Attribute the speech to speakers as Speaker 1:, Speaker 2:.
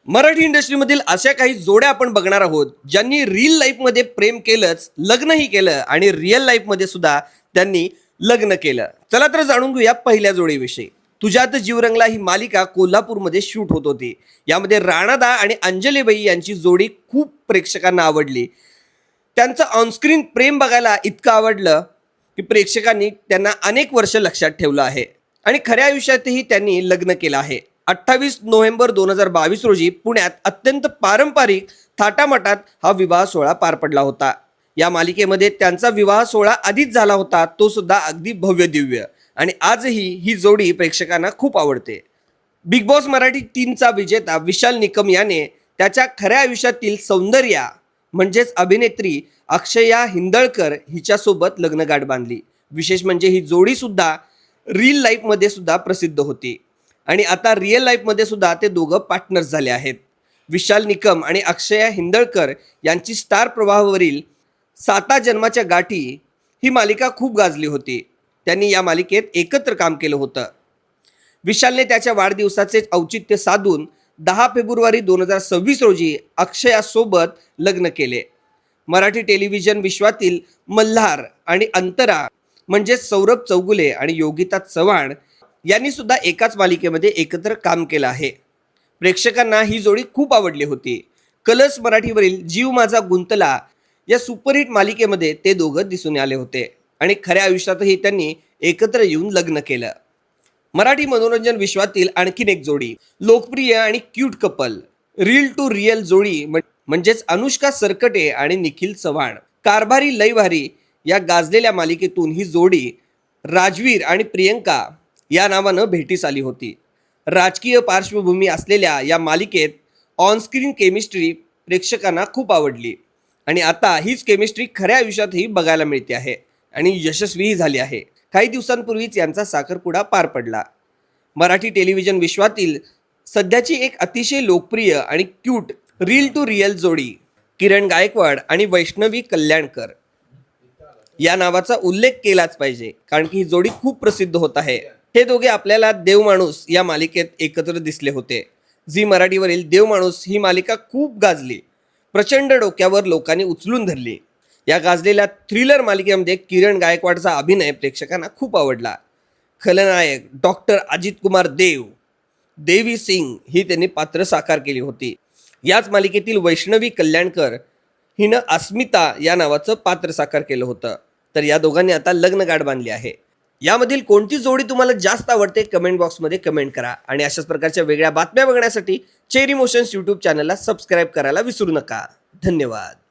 Speaker 1: मराठी इंडस्ट्रीमधील अशा काही जोड्या आपण बघणार आहोत ज्यांनी रिअल लाईफमध्ये प्रेम केलंच, लग्नही केलं आणि रिअल लाईफमध्ये सुद्धा त्यांनी लग्न केलं. चला तर जाणून घेऊया पहिल्या जोडीविषयी. तुझ्यात जीव रंगला ही मालिका कोल्हापूरमध्ये शूट होत होती. यामध्ये राणादा आणि अंजलीबाई यांची जोडी खूप प्रेक्षकांना आवडली. त्यांचं ऑनस्क्रीन प्रेम बघायला इतकं आवडलं की प्रेक्षकांनी त्यांना अनेक वर्ष लक्षात ठेवलं आहे आणि खऱ्या आयुष्यातही त्यांनी लग्न केलं आहे. 28 नोव्हेंबर 2022 रोजी पुण्यात अत्यंत पारंपरिक थाटामाटात हा विवाह सोहळा पार पडला होता. या मालिकेमध्ये त्यांचा विवाह सोहळा आधीच झाला होता, तो सुद्धा अगदी भव्य दिव्य, आणि आजही ही जोडी प्रेक्षकांना खूप आवडते. बिग बॉस मराठी 3चा विजेता विशाल निकम याने त्याच्या खऱ्या आयुष्यातील सौंदर्या म्हणजेच अभिनेत्री अक्षया हिंदळकर हिच्यासोबत लग्नगाठ बांधली. विशेष म्हणजे ही जोडी सुद्धा रिअल लाईफमध्ये सुद्धा प्रसिद्ध होती आणि आता रिअल लाईफमध्ये सुद्धा ते दोघं पार्टनर्स झाले आहेत. विशाल निकम आणि अक्षया हिंदळकर यांची स्टार प्रवाहावरील 7 जन्माच्या गाठी ही मालिका खूप गाजली होती. त्यांनी या मालिकेत एकत्र काम केलं होतं. विशालने त्याच्या वाढदिवसाचे औचित्य साधून 10 फेब्रुवारी 2026 रोजी अक्षयासोबत लग्न केले. मराठी टेलिव्हिजन विश्वातील मल्हार आणि अंतरा म्हणजेच सौरभ चौगुले आणि योगिता चव्हाण यांनी सुद्धा एकाच मालिकेमध्ये एकत्र काम केलं आहे. प्रेक्षकांना ही जोडी खूप आवडली होती. कलर्स मराठीवरील जीव माझा गुंतला या सुपरहिट मालिकेमध्ये ते दोघं दिसून आले होते आणि खऱ्या आयुष्यातही त्यांनी एकत्र येऊन लग्न केलं. मराठी मनोरंजन विश्वातील आणखीन एक जोडी, लोकप्रिय आणि cute couple, real to real जोडी म्हणजेच अनुष्का सरकटे आणि निखिल चव्हाण. कारभारी लय भारी या गाजलेल्या मालिकेतून ही जोडी राजवीर आणि प्रियंका या नावानं भेटीस आली होती. राजकीय पार्श्वभूमी असलेल्या या मालिकेत ऑनस्क्रीन केमिस्ट्री प्रेक्षकांना खूप आवडली आणि आता हीच केमिस्ट्री खऱ्या आयुष्यातही बघायला मिळते आहे आणि यशस्वीही झाली आहे. काही दिवसांपूर्वीच यांचा साखरपुडा पार पडला. मराठी टेलिव्हिजन विश्वातील सध्याची एक अतिशय लोकप्रिय आणि क्यूट रिअल टू रिअल जोडी किरण गायकवाड आणि वैष्णवी कल्याणकर या नावाचा उल्लेख केलाच पाहिजे, कारण की ही जोडी खूप प्रसिद्ध होत आहे. हे दोघे आपल्याला देवमाणूस या मालिकेत एकत्र दिसले होते. झी मराठीवरील देवमाणूस ही मालिका खूप गाजली, प्रचंड डोक्यावर लोकांनी उचलून धरली. या गाजलेल्या थ्रिलर मालिकेमध्ये किरण गायकवाडचा अभिनय प्रेक्षकांना खूप आवडला. खलनायक डॉक्टर अजित कुमार देव, देवी सिंग ही त्यांनी पात्र साकार केली होती. याच मालिकेतील वैष्णवी कल्याणकर हिनं अस्मिता या नावाचं पात्र साकार केलं होतं. तर या दोघांनी आता लग्नगाठ बांधली आहे. यामधील कोणती जोडी तुम्हाला जास्त आवडते कमेंट बॉक्समध्ये कमेंट करा आणि अशाच प्रकारच्या वेगळ्या बातम्या बघण्यासाठी चेरी मोशन्स यूट्यूब चॅनलला सबस्क्राईब करायला विसरू नका. धन्यवाद.